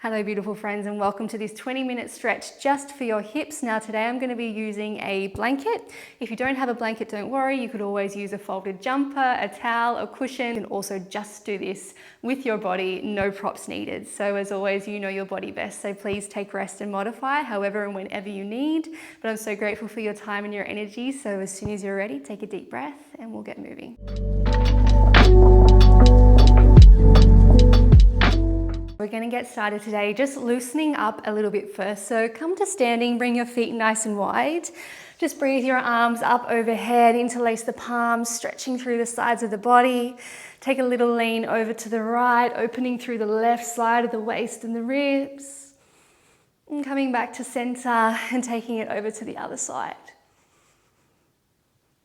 Hello beautiful friends, and welcome to this 20-minute stretch just for your hips. Now today I'm going to be using a blanket. If you don't have a blanket, don't worry, you could always use a folded jumper, a towel, a cushion. You can also just do this with your body, no props needed. So as always, you know your body best, so please take rest and modify however and whenever you need. But I'm so grateful for your time and your energy, so as soon as you're ready, take a deep breath and we'll get moving. We're going to get started today just loosening up a little bit first. So come to standing, bring your feet nice and wide. Just breathe your arms up overhead, interlace the palms, stretching through the sides of the body. Take a little lean over to the right, opening through the left side of the waist and the ribs. And coming back to center and taking it over to the other side.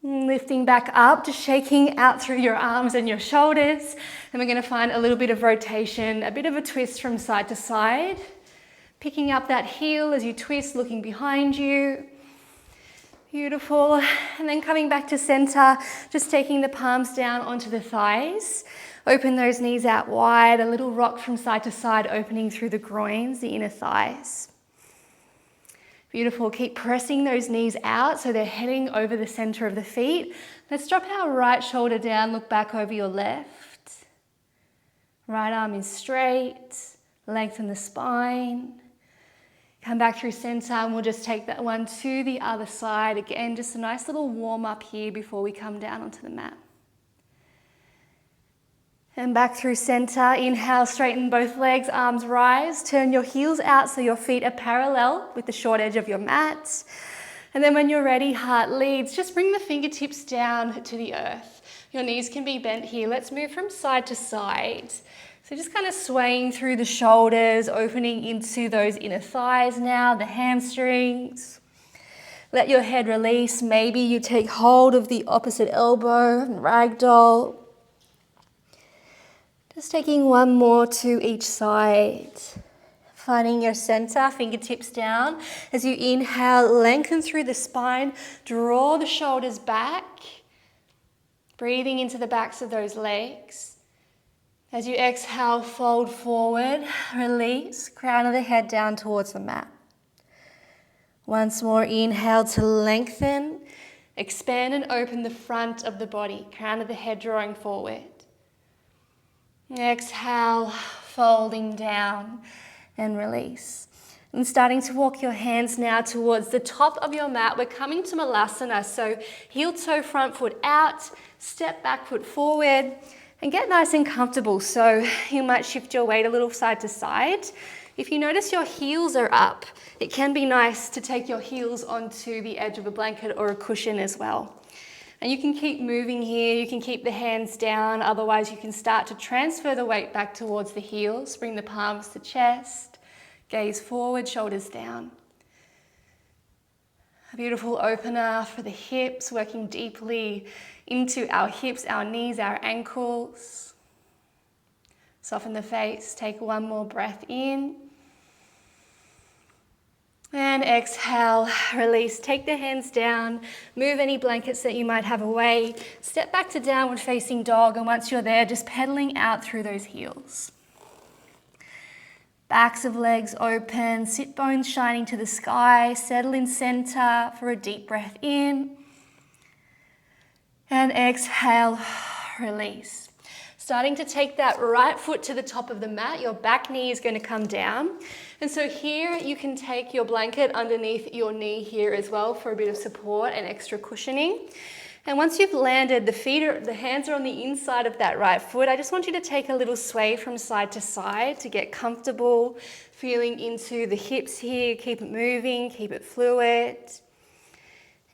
Lifting back up, just shaking out through your arms and your shoulders. And we're going to find a little bit of rotation, a bit of a twist from side to side. Picking up that heel as you twist, looking behind you. Beautiful. And then coming back to center, just taking the palms down onto the thighs. Open those knees out wide, a little rock from side to side, opening through the groins, the inner thighs. Beautiful. Keep pressing those knees out so they're heading over the center of the feet. Let's drop our right shoulder down, look back over your left. Right arm is straight, lengthen the spine. Come back through center and we'll just take that one to the other side. Again, just a nice little warm up here before we come down onto the mat. And back through center, inhale, straighten both legs, arms rise, turn your heels out so your feet are parallel with the short edge of your mat. And then when you're ready, heart leads, just bring the fingertips down to the earth. Your knees can be bent here. Let's move from side to side. So just kind of swaying through the shoulders, opening into those inner thighs now, the hamstrings. Let your head release. Maybe you take hold of the opposite elbow and ragdoll. Just taking one more to each side. Finding your center, fingertips down. As you inhale, lengthen through the spine, draw the shoulders back. Breathing into the backs of those legs. As you exhale, fold forward, release, crown of the head down towards the mat. Once more, inhale to lengthen, expand and open the front of the body, crown of the head drawing forward. Exhale, folding down and release. And starting to walk your hands now towards the top of your mat. We're coming to Malasana, so heel toe front foot out, step back foot forward, and get nice and comfortable. So you might shift your weight a little side to side. If you notice your heels are up, it can be nice to take your heels onto the edge of a blanket or a cushion as well. And you can keep moving here, you can keep the hands down, otherwise you can start to transfer the weight back towards the heels, bring the palms to chest, gaze forward, shoulders down. A beautiful opener for the hips, working deeply into our hips, our knees, our ankles. Soften the face, take one more breath in. And exhale, release, take the hands down, move any blankets that you might have away, step back to downward facing dog, and once you're there, just pedaling out through those heels. Backs of legs open, sit bones shining to the sky, settle in center for a deep breath in. And exhale, release. Starting to take that right foot to the top of the mat, your back knee is going to come down. And so here you can take your blanket underneath your knee here as well for a bit of support and extra cushioning. And once you've landed, the hands are on the inside of that right foot. I just want you to take a little sway from side to side to get comfortable, feeling into the hips here. Keep it moving, keep it fluid.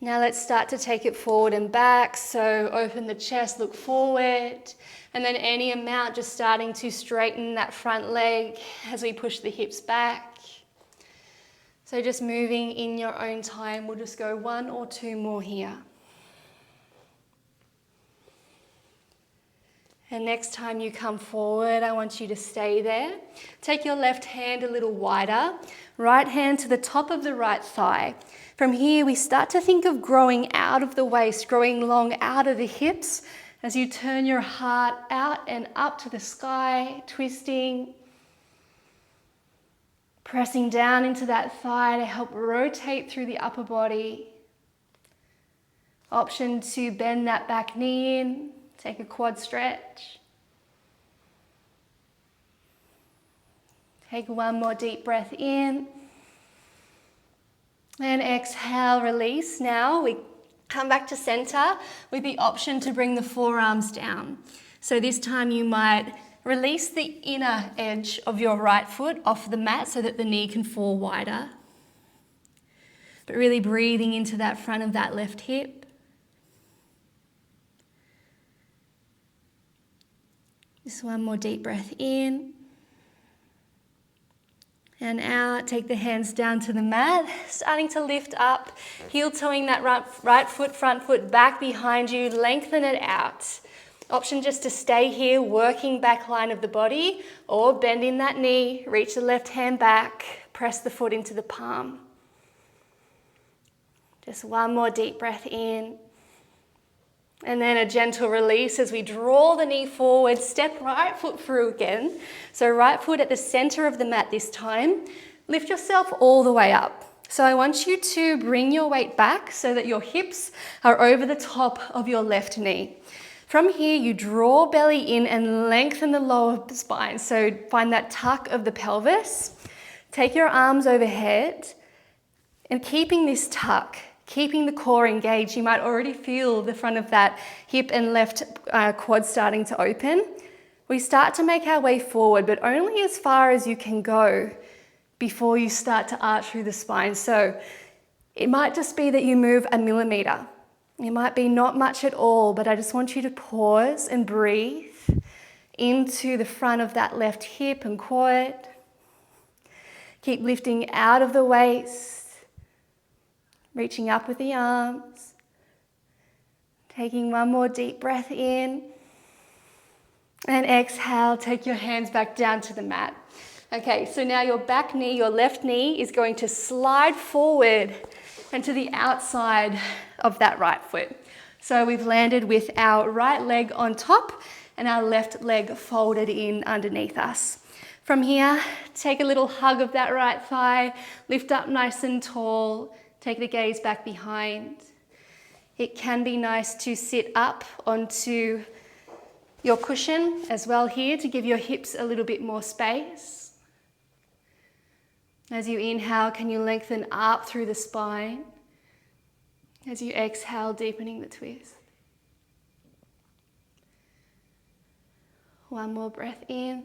Now let's start to take it forward and back. So open the chest, look forward. And then any amount, just starting to straighten that front leg as we push the hips back. So just moving in your own time. We'll just go one or two more here. And next time you come forward, I want you to stay there. Take your left hand a little wider. Right hand to the top of the right thigh. From here, we start to think of growing out of the waist, growing long out of the hips. As you turn your heart out and up to the sky, twisting. Pressing down into that thigh to help rotate through the upper body. Option to bend that back knee in, take a quad stretch. Take one more deep breath in. And exhale, release. Now we come back to center with the option to bring the forearms down. So this time you might release the inner edge of your right foot off the mat so that the knee can fall wider. But really breathing into that front of that left hip. Just one more deep breath in. And out, take the hands down to the mat, starting to lift up, heel toeing that right foot, front foot back behind you, lengthen it out. Option just to stay here, working back line of the body, or bend in that knee, reach the left hand back, press the foot into the palm. Just one more deep breath in. And then a gentle release as we draw the knee forward, step right foot through again. So right foot at the center of the mat this time. Lift yourself all the way up. So I want you to bring your weight back so that your hips are over the top of your left knee. From here, you draw belly in and lengthen the lower spine. So find that tuck of the pelvis. Take your arms overhead and keeping this tuck, keeping the core engaged, you might already feel the front of that hip and left quad starting to open. We start to make our way forward, but only as far as you can go before you start to arch through the spine. So it might just be that you move a millimeter. It might be not much at all, but I just want you to pause and breathe into the front of that left hip and quad. Keep lifting out of the waist. Reaching up with the arms, taking one more deep breath in, and exhale, take your hands back down to the mat. Okay, so now your back knee, your left knee is going to slide forward and to the outside of that right foot. So we've landed with our right leg on top and our left leg folded in underneath us. From here, take a little hug of that right thigh, lift up nice and tall. Take the gaze back behind. It can be nice to sit up onto your cushion as well here to give your hips a little bit more space. As you inhale, can you lengthen up through the spine? As you exhale, deepening the twist. One more breath in.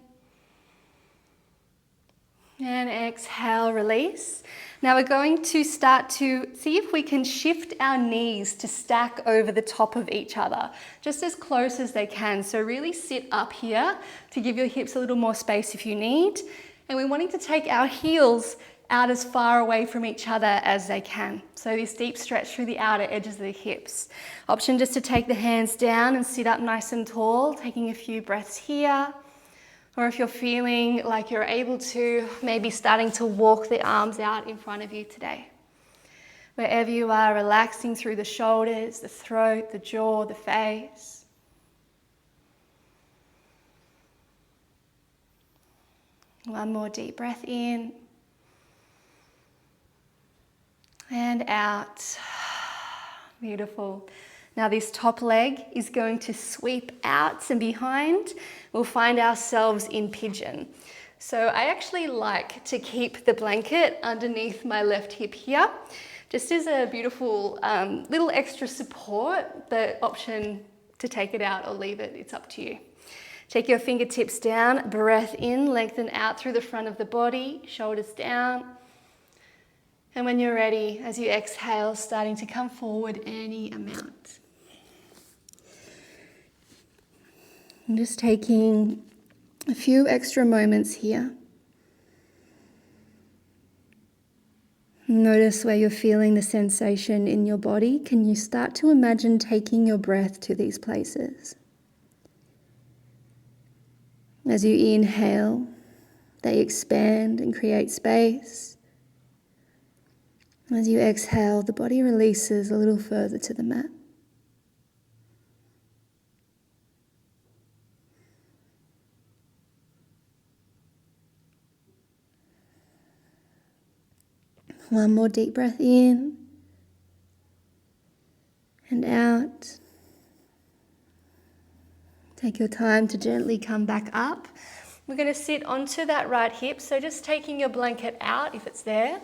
And exhale, release. Now we're going to start to see if we can shift our knees to stack over the top of each other, just as close as they can. So really sit up here to give your hips a little more space if you need. And we're wanting to take our heels out as far away from each other as they can. So this deep stretch through the outer edges of the hips. Option just to take the hands down and sit up nice and tall, taking a few breaths here. Or if you're feeling like you're able to, maybe starting to walk the arms out in front of you today. Wherever you are, relaxing through the shoulders, the throat, the jaw, the face. One more deep breath in. And out. Beautiful. Now this top leg is going to sweep out and behind. We'll find ourselves in pigeon. So I actually like to keep the blanket underneath my left hip here, just as a beautiful little extra support. The option to take it out or leave it, it's up to you. Take your fingertips down, breath in, lengthen out through the front of the body, shoulders down. And when you're ready, as you exhale, starting to come forward any amount. I'm just taking a few extra moments here. Notice where you're feeling the sensation in your body. Can you start to imagine taking your breath to these places? As you inhale, they expand and create space. As you exhale, the body releases a little further to the mat. One more deep breath in and out. Take your time to gently come back up. We're going to sit onto that right hip, so just taking your blanket out if it's there,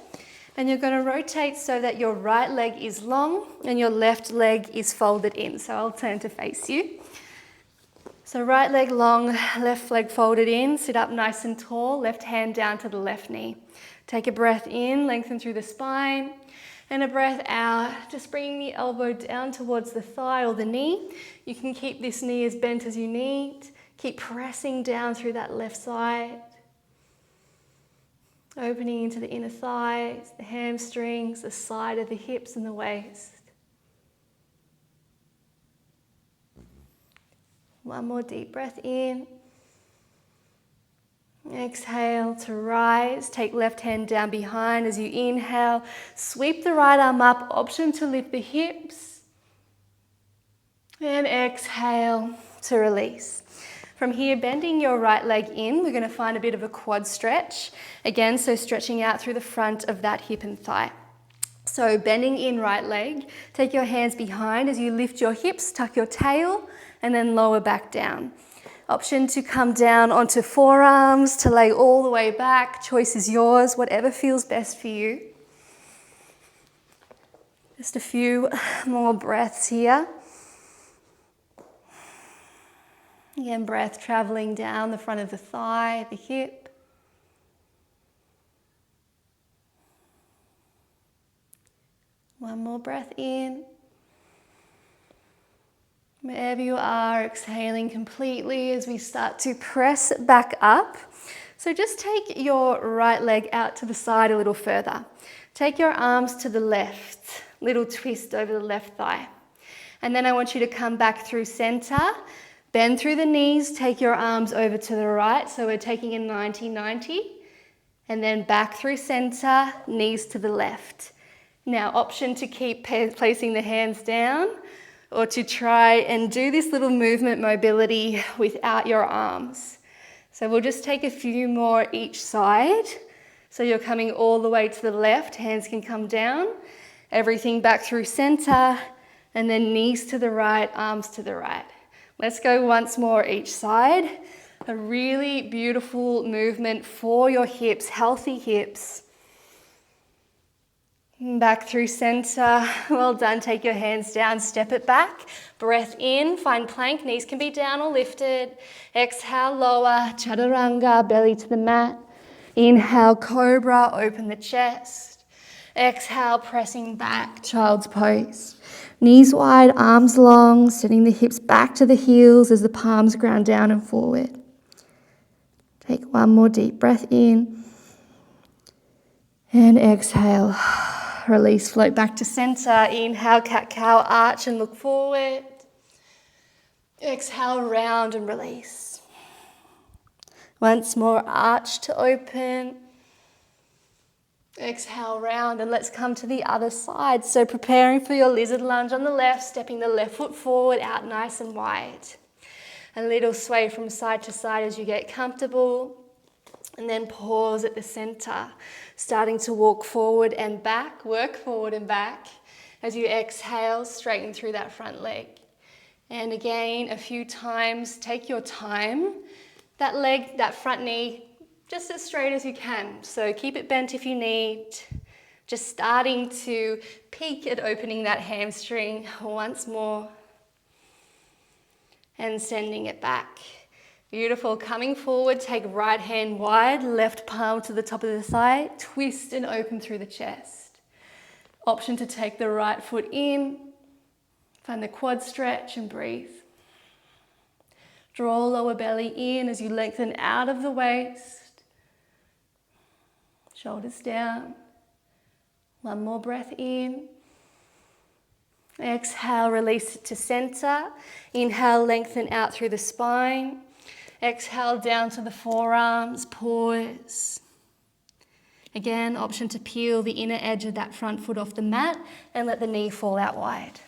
and you're going to rotate so that your right leg is long and your left leg is folded in. So I'll turn to face you. So right leg long, left leg folded in, sit up nice and tall, left hand down to the left knee. Take a breath in, lengthen through the spine, and a breath out, just bringing the elbow down towards the thigh or the knee. You can keep this knee as bent as you need. Keep pressing down through that left side. Opening into the inner thighs, the hamstrings, the side of the hips and the waist. One more deep breath in. Exhale to rise. Take left hand down behind as you inhale. Sweep the right arm up. Option to lift the hips. And exhale to release. From here, bending your right leg in, we're going to find a bit of a quad stretch. Again, so stretching out through the front of that hip and thigh. So bending in right leg, take your hands behind as you lift your hips, tuck your tail, and then lower back down. Option to come down onto forearms, to lay all the way back. Choice is yours, whatever feels best for you. Just a few more breaths here. Again, breath traveling down the front of the thigh, the hip. One more breath in. Wherever you are, exhaling completely as we start to press back up. So just take your right leg out to the side a little further. Take your arms to the left, little twist over the left thigh. And then I want you to come back through center, bend through the knees, take your arms over to the right. So we're taking a 90-90. And then back through center, knees to the left. Now, option to keep placing the hands down, or to try and do this little movement mobility without your arms. So we'll just take a few more each side. So you're coming all the way to the left, hands can come down, everything back through center, and then knees to the right, arms to the right. Let's go once more each side. A really beautiful movement for your hips, healthy hips. Back through center, well done. Take your hands down, step it back. Breath in, find plank, knees can be down or lifted. Exhale, lower, chaturanga, belly to the mat. Inhale, cobra, open the chest. Exhale, pressing back, child's pose. Knees wide, arms long, sending the hips back to the heels as the palms ground down and forward. Take one more deep breath in. And exhale. Release, float back to center. Inhale, cat-cow, arch and look forward. Exhale, round and release. Once more, arch to open. Exhale, round, and let's come to the other side. So preparing for your lizard lunge on the left, stepping the left foot forward, out nice and wide. A little sway from side to side as you get comfortable. And then pause at the center, starting to walk forward and back, work forward and back. As you exhale, straighten through that front leg. And again, a few times, take your time. That leg, that front knee, just as straight as you can. So keep it bent if you need. Just starting to peek at opening that hamstring once more. And sending it back. Beautiful. Coming forward, take right hand wide, left palm to the top of the thigh, twist and open through the chest. Option to take the right foot in, find the quad stretch and breathe. Draw lower belly in as you lengthen out of the waist. Shoulders down. One more breath in. Exhale, release it to center. Inhale, lengthen out through the spine. Exhale down to the forearms, pause. Again, option to peel the inner edge of that front foot off the mat and let the knee fall out wide.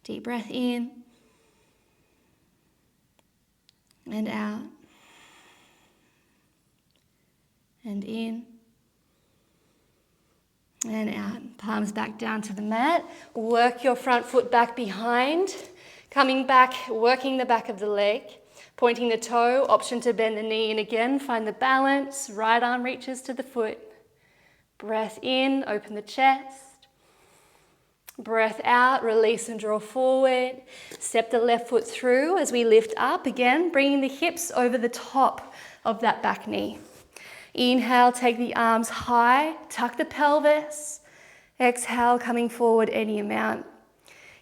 Deep breath in and out and in And out, palms back down to the mat. Work your front foot back behind. Coming back, working the back of the leg. Pointing the toe, option to bend the knee in again. Find the balance, right arm reaches to the foot. Breath in, open the chest. Breath out, release and draw forward. Step the left foot through as we lift up again, bringing the hips over the top of that back knee. Inhale, take the arms high, tuck the pelvis. Exhale, coming forward any amount.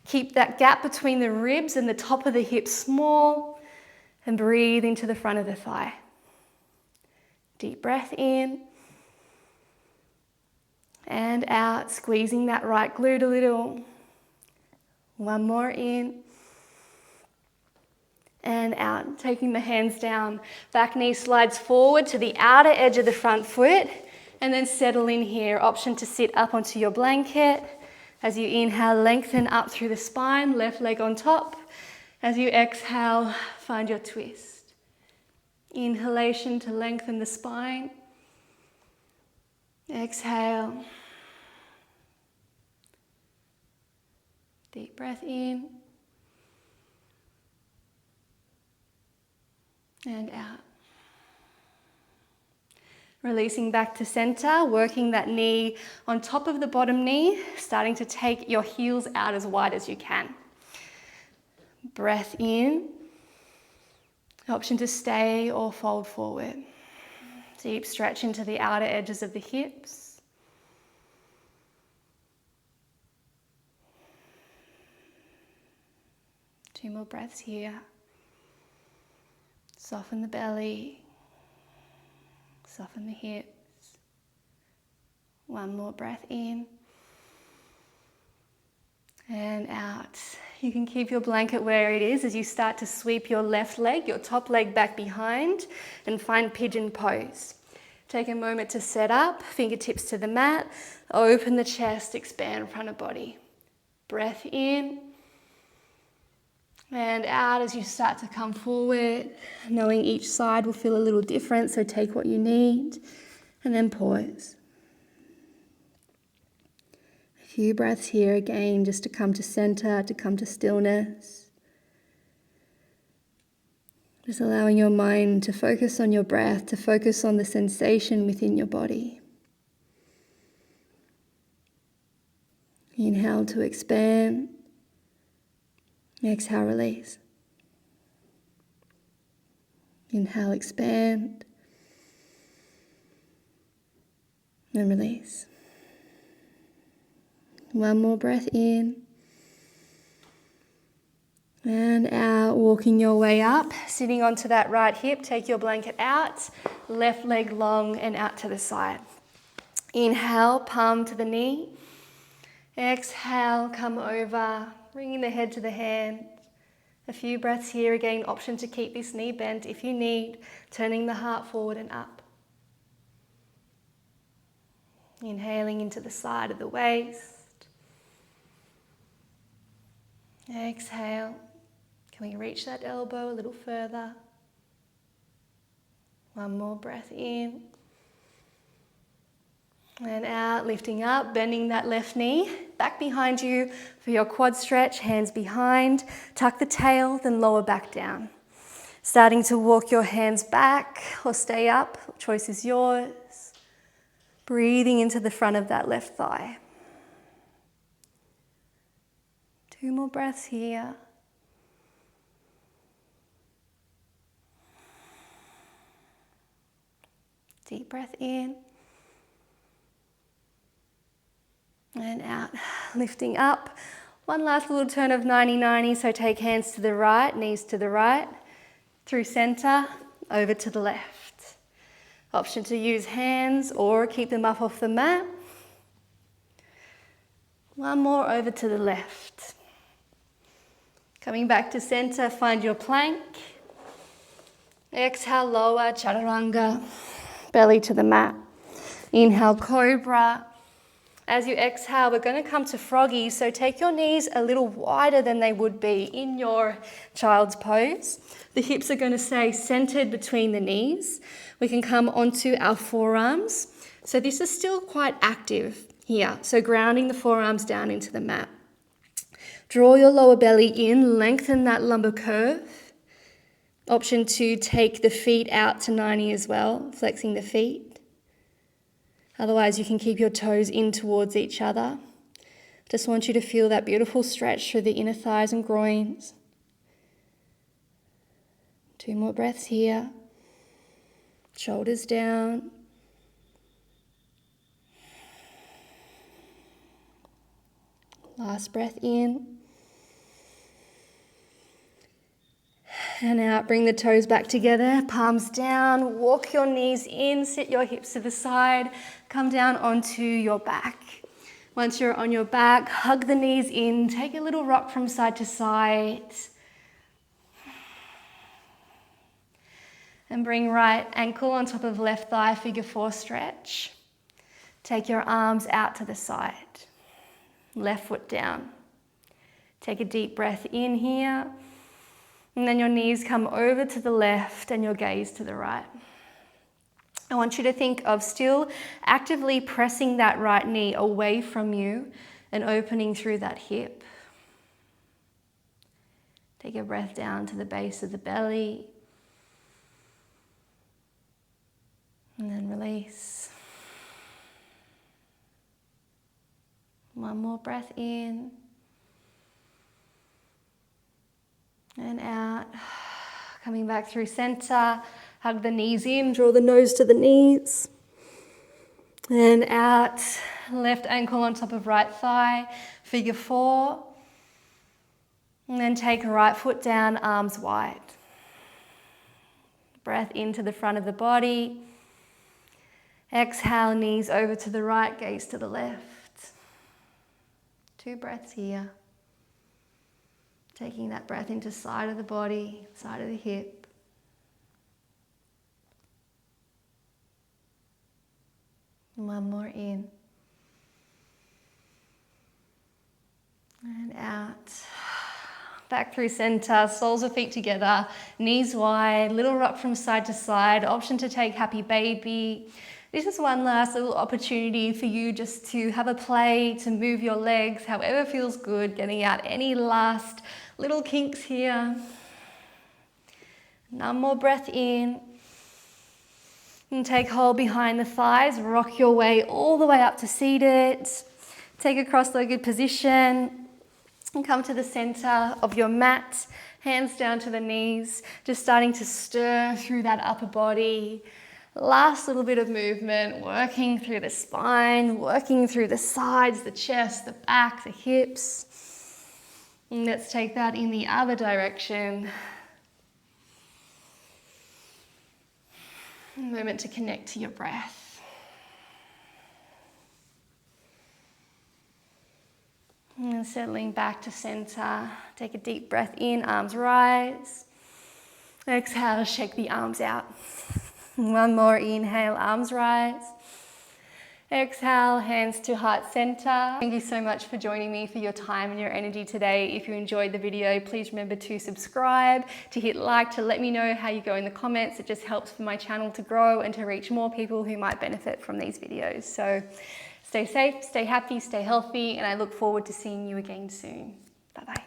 Keep that gap between the ribs and the top of the hips small and breathe into the front of the thigh. Deep breath in and out, squeezing that right glute a little. One more in and out, taking the hands down. Back knee slides forward to the outer edge of the front foot and then settle in here. Option to sit up onto your blanket. As you inhale, lengthen up through the spine, left leg on top. As you exhale, find your twist. Inhalation to lengthen the spine. Exhale. Deep breath in. And out. Releasing back to center, working that knee on top of the bottom knee, starting to take your heels out as wide as you can. Breath in. Option to stay or fold forward. Deep stretch into the outer edges of the hips. Two more breaths here. Soften the belly, soften the hips. One more breath in and out. You can keep your blanket where it is as you start to sweep your left leg, your top leg back behind and find pigeon pose. Take a moment to set up, fingertips to the mat, open the chest, expand front of body. Breath in. And out as you start to come forward, knowing each side will feel a little different, so take what you need and then pause. A few breaths here again, just to come to center, to come to stillness. Just allowing your mind to focus on your breath, to focus on the sensation within your body. Inhale to expand. Exhale, release. Inhale, expand. And release. One more breath in. And out, walking your way up, sitting onto that right hip, take your blanket out, left leg long and out to the side. Inhale, palm to the knee. Exhale, come over, bringing the head to the hand. A few breaths here again, option to keep this knee bent if you need, turning the heart forward and up. Inhaling into the side of the waist. Exhale. Can we reach that elbow a little further? One more breath in. And out, lifting up, bending that left knee. Back behind you for your quad stretch, hands behind. Tuck the tail, then lower back down. Starting to walk your hands back or stay up, choice is yours. Breathing into the front of that left thigh. Two more breaths here. Deep breath in. And out, lifting up. One last little turn of 90-90, so take hands to the right, knees to the right, through center, over to the left. Option to use hands or keep them up off the mat. One more over to the left. Coming back to center, find your plank. Exhale, lower, chaturanga, belly to the mat. Inhale, cobra. As you exhale, we're going to come to froggy, so take your knees a little wider than they would be in your child's pose. The hips are going to stay centered between the knees. We can come onto our forearms. So this is still quite active. here. So grounding the forearms down into the mat. Draw your lower belly in, lengthen that lumbar curve. Option 2, take the feet out to 90 as well, flexing the feet. Otherwise, you can keep your toes in towards each other. Just want you to feel that beautiful stretch through the inner thighs and groins. 2 more breaths here. Shoulders down. Last breath in. And out, bring the toes back together, palms down, walk your knees in, sit your hips to the side, come down onto your back. Once you're on your back, hug the knees in, take a little rock from side to side. And bring right ankle on top of left thigh, figure 4 stretch. Take your arms out to the side, left foot down. Take a deep breath in here. And then your knees come over to the left and your gaze to the right. I want you to think of still actively pressing that right knee away from you and opening through that hip. Take a breath down to the base of the belly. And then release. One more breath in. And out, coming back through center, hug the knees in, draw the nose to the knees. And out, left ankle on top of right thigh, figure 4. And then take right foot down, arms wide. Breath into the front of the body. Exhale, knees over to the right, gaze to the left. 2 breaths here. Taking that breath into side of the body, side of the hip. One more in. And out. Back through center, soles of feet together, knees wide, little rock from side to side. Option to take happy baby. This is one last little opportunity for you just to have a play, to move your legs, however feels good, getting out any last little kinks here. One more breath in. And take hold behind the thighs, rock your way all the way up to seated. Take a cross-legged position and come to the center of your mat, hands down to the knees, just starting to stir through that upper body. Last little bit of movement, working through the spine, working through the sides, the chest, the back, the hips. And let's take that in the other direction. A moment to connect to your breath. And settling back to center. Take a deep breath in, arms rise. Exhale, shake the arms out. One more inhale, arms rise. Exhale, hands to heart center. Thank you so much for joining me, for your time and your energy today. If you enjoyed the video, please remember to subscribe, to hit like, to let me know how you go in the comments. It just helps for my channel to grow and to reach more people who might benefit from these videos. So stay safe, stay happy, stay healthy, and I look forward to seeing you again soon. Bye-bye.